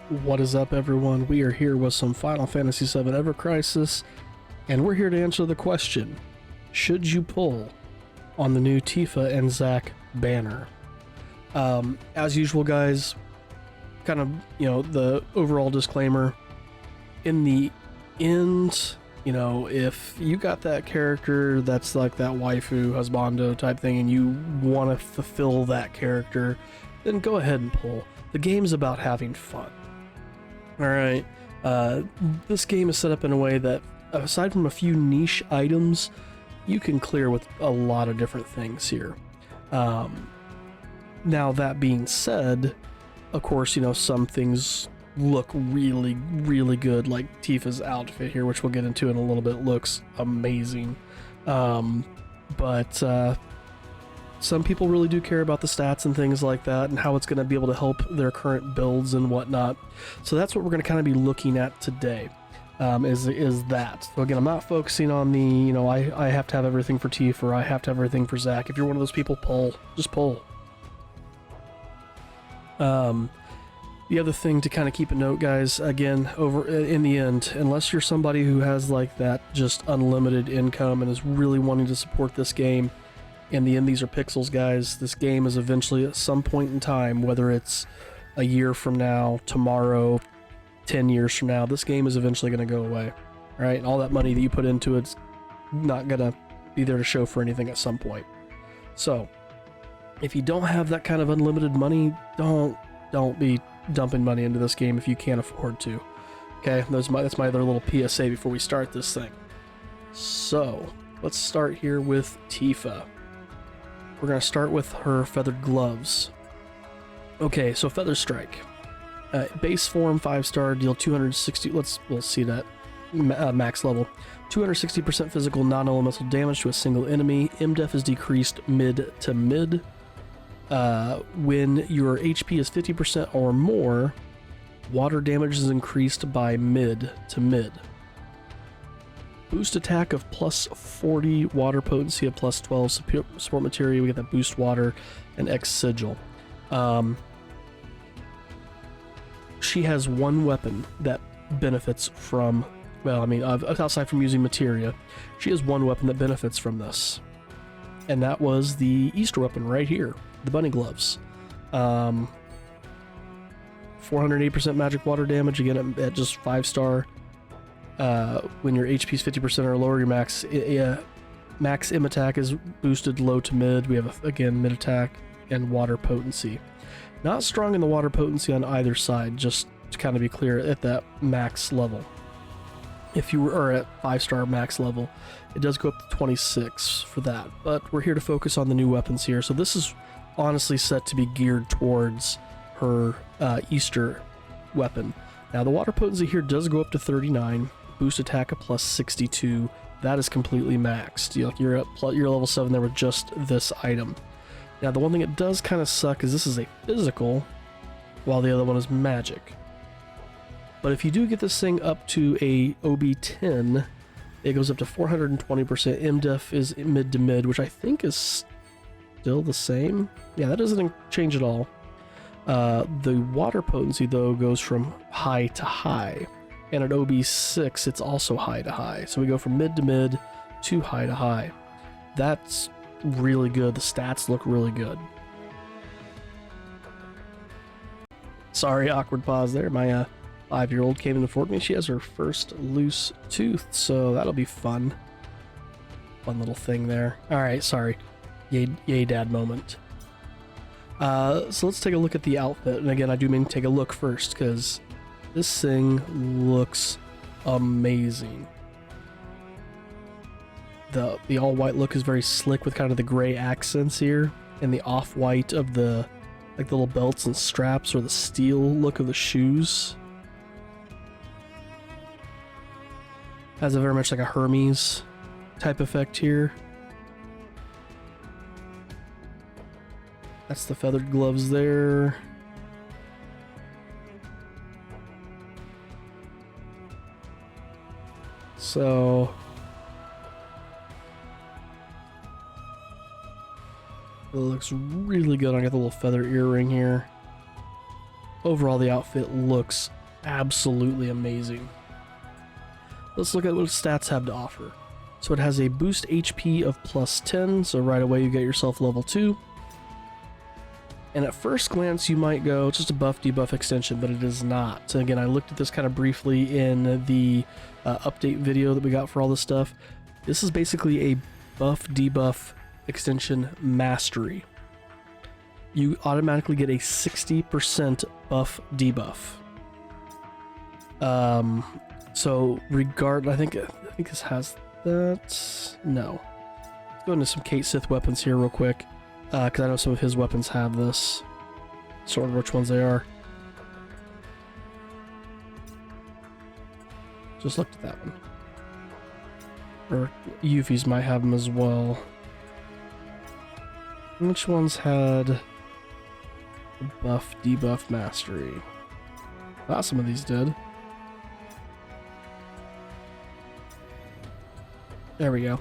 What is up, everyone? We are here with some Final Fantasy VII Ever Crisis, and we're here to answer the question, should you pull on the new Tifa and Zack banner? As usual, guys, kind of, the overall disclaimer, in the end, if you got that character that's like that waifu, husbando type thing, and you want to fulfill that character, then go ahead and pull. The game's about having fun. Alright, this game is set up in a way that, aside from a few niche items, you can clear with a lot of different things here. Now, that being said, of course, some things look really, really good, like Tifa's outfit here, which we'll get into in a little bit, looks amazing. But some people really do care about the stats and things like that and how it's going to be able to help their current builds and whatnot. So that's what we're going to kind of be looking at today, is that. So again, I'm not focusing on the, I have to have everything for Tifa, or I have to have everything for Zack. If you're one of those people, pull. Just pull. The other thing to kind of keep a note, guys, again, over in the end, unless you're somebody who has like that just unlimited income and is really wanting to support this game, in the end, these are pixels, guys. This game is eventually, at some point in time, whether it's a year from now, tomorrow, 10 years from now, this game is eventually going to go away, right? And all that money that you put into it's not going to be there to show for anything at some point. So, if you don't have that kind of unlimited money, don't be dumping money into this game if you can't afford to. Okay, that's my other little PSA before we start this thing. So, let's start here with Tifa. We're going to start with her feathered gloves. Okay, so Feather Strike. Base form, 5-star, deal 260, we'll see that, max level. 260% physical non-elemental damage to a single enemy. MDef is decreased mid to mid. When your HP is 50% or more, water damage is increased by mid to mid. Boost attack of plus 40, water potency of plus 12, support material, we get that boost water, and X sigil. She has one weapon that benefits from, aside from using materia, she has one weapon that benefits from this. And that was the Easter weapon right here, the bunny gloves. 408% magic water damage, again at just 5-star. When your HP is 50% or lower, your max M attack is boosted low to mid. We have, again, mid attack and water potency. Not strong in the water potency on either side, just to kind of be clear, at that max level. If you are at 5-star max level, it does go up to 26 for that. But we're here to focus on the new weapons here. So this is honestly set to be geared towards her Easter weapon. Now the water potency here does go up to 39. Boost attack of plus 62. That is completely maxed. You're level 7 there with just this item. Now the one thing it does kind of suck is this is a physical, while the other one is magic. But if you do get this thing up to a OB10, it goes up to 420%. MDef is mid to mid, which I think is still the same. Yeah, that doesn't change at all. The water potency, though, goes from high to high. And at OB6, it's also high to high. So we go from mid to mid to high to high. That's really good. The stats look really good. Sorry, awkward pause there. My 5-year-old came in to report me. She has her first loose tooth, so that'll be fun. Fun little thing there. Alright, sorry. Yay dad moment. So let's take a look at the outfit. And again, I do mean take a look first, because this thing looks amazing. The all-white look is very slick with kind of the gray accents here, and the off-white of the little belts and straps, or the steel look of the shoes. Has a very much like a Hermes type effect here. That's the feathered gloves there. So it looks really good. I got the little feather earring here. overall the outfit looks absolutely amazing. Let's look at what stats have to offer. So it has a boost HP of +10, so right away you get yourself level 2. And at first glance you might go, it's just a buff debuff extension, but it is not. So again, I looked at this kind of briefly in the update video that we got for all this stuff. This is basically a buff debuff extension mastery. You automatically get a 60% buff debuff. So I think this has that. No. Let's go into some Kate Sith weapons here real quick, because I know some of his weapons have this. Sort of which ones they are. Just looked at that one. Or Yuffie's might have them as well. Which ones had buff debuff mastery? I thought some of these did. There we go.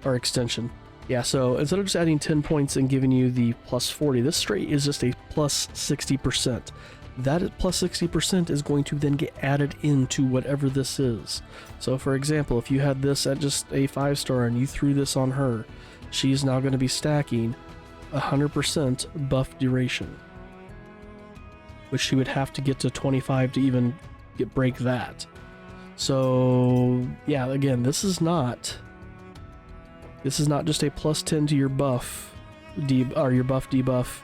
Or extension. Yeah, so instead of just adding 10 points and giving you the +40, this straight is just a +60%. That +60% is going to then get added into whatever this is. So for example, if you had this at just a 5-star and you threw this on her, she's now going to be stacking 100% buff duration, which she would have to get to 25 to even break that. So yeah, again, this is not just a +10 to your buff your buff debuff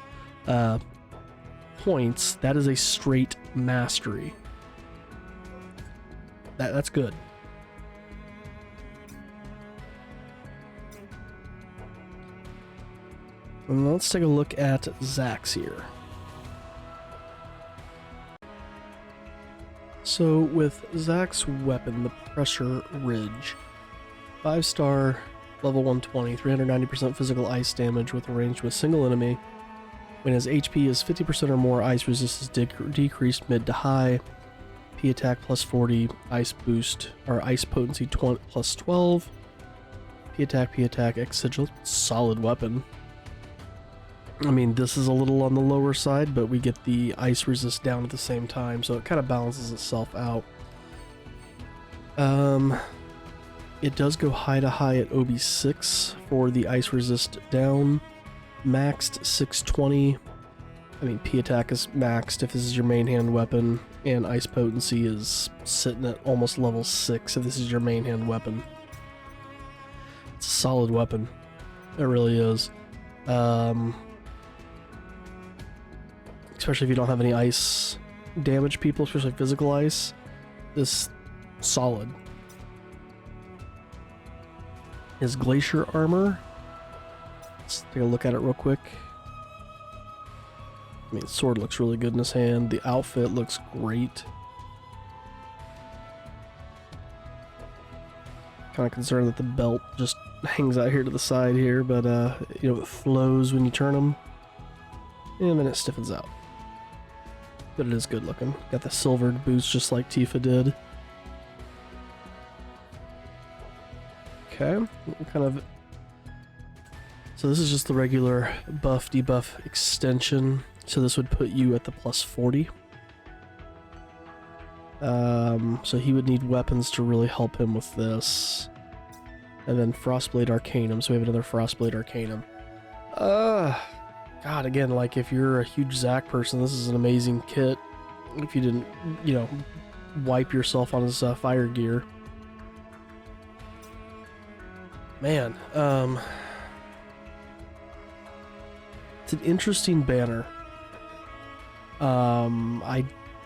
points. That is a straight mastery. That's good. And let's take a look at Zack's here. So with Zack's weapon, the Pressure Ridge, 5-star, level 120, 390% physical ice damage with a range to a single enemy. When his HP is 50% or more, ice resistance decreased mid to high. P attack +40, ice boost, or ice potency +12. P attack, X sigil. Solid weapon. I mean, this is a little on the lower side, but we get the ice resist down at the same time, so it kind of balances itself out. It does go high to high at OB6 for the ice resist down. Maxed 620. I mean, P attack is maxed if this is your main hand weapon, and ice potency is sitting at almost level 6 if this is your main hand weapon. It's a solid weapon. It really is. Especially if you don't have any ice damage people, especially physical ice. This solid. His glacier armor. Let's take a look at it real quick. I mean, the sword looks really good in his hand. The outfit looks great. Kind of concerned that the belt just hangs out here to the side here, but you know, it flows when you turn them, and then it stiffens out. But it is good looking. Got the silvered boots just like Tifa did. Okay, kind of. So this is just the regular buff debuff extension. So this would put you at the +40. So he would need weapons to really help him with this. And then Frostblade Arcanum. So we have another Frostblade Arcanum. God, again, like if you're a huge Zack person, this is an amazing kit. If you didn't, you know, wipe yourself on his fire gear. Man, it's an interesting banner. I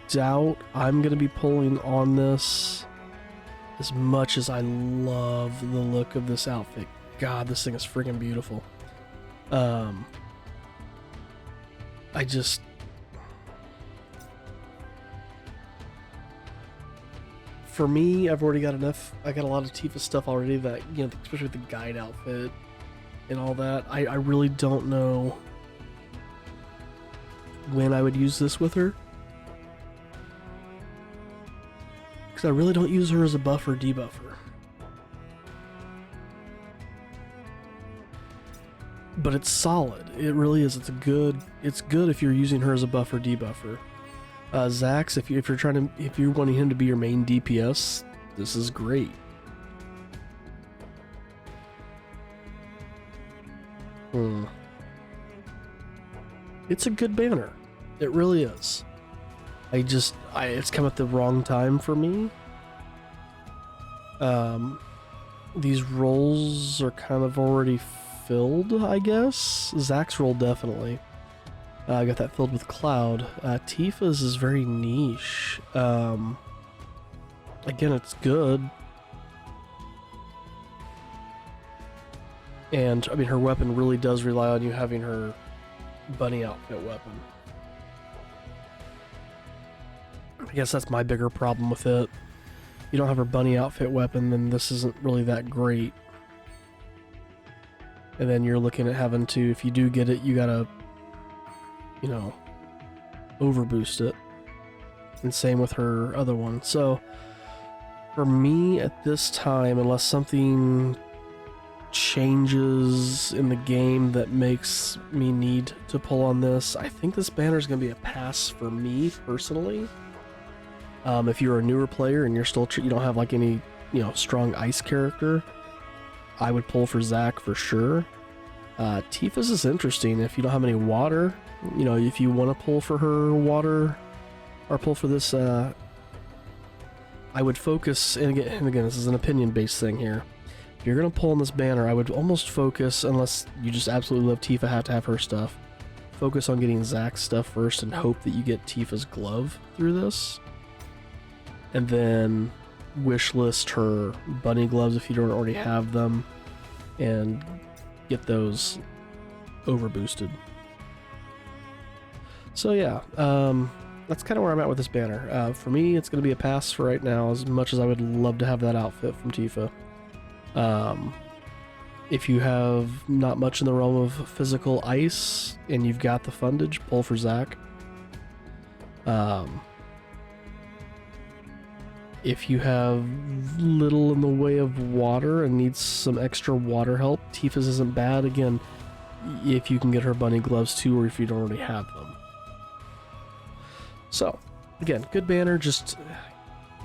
doubt I'm gonna be pulling on this as much as I love the look of this outfit. God, this thing is freaking beautiful. I just... For me, I've already got enough. I got a lot of Tifa stuff already that, you know, especially with the guide outfit and all that. I really don't know when I would use this with her. Because I really don't use her as a buff or debuffer. but it's solid. It really is. It's good if you're using her as a buff or debuffer. Zack's, if you're wanting him to be your main DPS, this is great. It's a good banner. It really is. It's come at the wrong time for me. These roles are kind of already filled, I guess. Zack's role definitely. I got that filled with Cloud. Tifa's is very niche. Again, it's good. And, I mean, her weapon really does rely on you having her bunny outfit weapon. I guess that's my bigger problem with it. You don't have her bunny outfit weapon, then this isn't really that great. And then you're looking at having to, if you do get it, you gotta, you know, overboost it. And same with her other one. So, for me at this time, unless something changes in the game that makes me need to pull on this, I think this banner is going to be a pass for me personally. If you're a newer player and you're still you don't have like any, you know, strong ice character, I would pull for Zack for sure. Tifa's is interesting if you don't have any water. You know, if you want to pull for her water or pull for this, I would focus, and again, this is an opinion-based thing here. If you're going to pull on this banner, I would almost focus, unless you just absolutely love Tifa, have to have her stuff, focus on getting Zack's stuff first and hope that you get Tifa's glove through this. And then wishlist her bunny gloves if you don't already have them, and get those overboosted. So yeah, that's kind of where I'm at with this banner. For me, it's going to be a pass for right now, as much as I would love to have that outfit from Tifa. If you have not much in the realm of physical ice, and you've got the fundage, pull for Zack. If you have little in the way of water and need some extra water help, Tifa's isn't bad. Again, if you can get her bunny gloves too, or if you don't already have them. So, again, good banner, just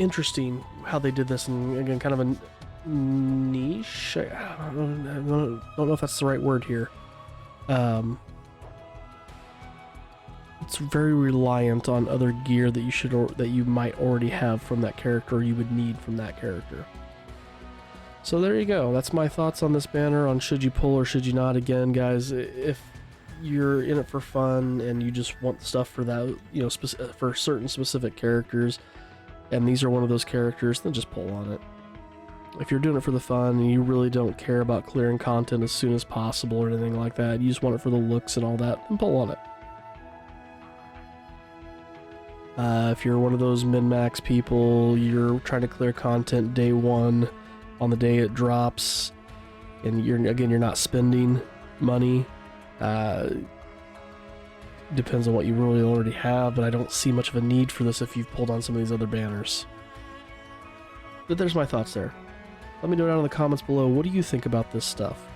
interesting how they did this, and again, kind of a niche. I don't know if that's the right word here. It's very reliant on other gear that you should that you might already have from that character, or you would need from that character. So there you go. That's my thoughts on this banner, on should you pull or should you not. Again, guys, if you're in it for fun and you just want stuff for that, you know, for certain specific characters, and these are one of those characters, then just pull on it. If you're doing it for the fun and you really don't care about clearing content as soon as possible or anything like that, you just want it for the looks and all that, then pull on it. If you're one of those min-max people, you're trying to clear content day one, on the day it drops, and you're not spending money. Depends on what you really already have, but I don't see much of a need for this if you've pulled on some of these other banners. But there's my thoughts there. Let me know down in the comments below, what do you think about this stuff?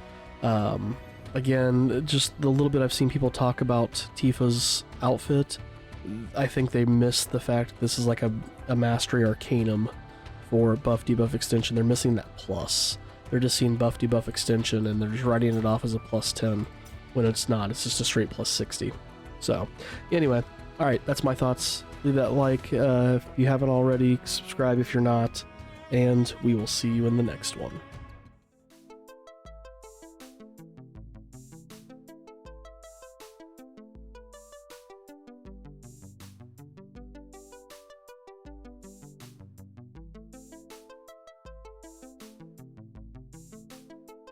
Again, just the little bit I've seen people talk about Tifa's outfit, I think they missed the fact this is like a Mastery Arcanum for buff debuff extension. They're missing that plus. They're just seeing buff debuff extension and they're just writing it off as a plus 10 when it's not. It's just a straight plus 60. So anyway, alright, that's my thoughts. Leave that like if you haven't already, subscribe if you're not, and we will see you in the next one.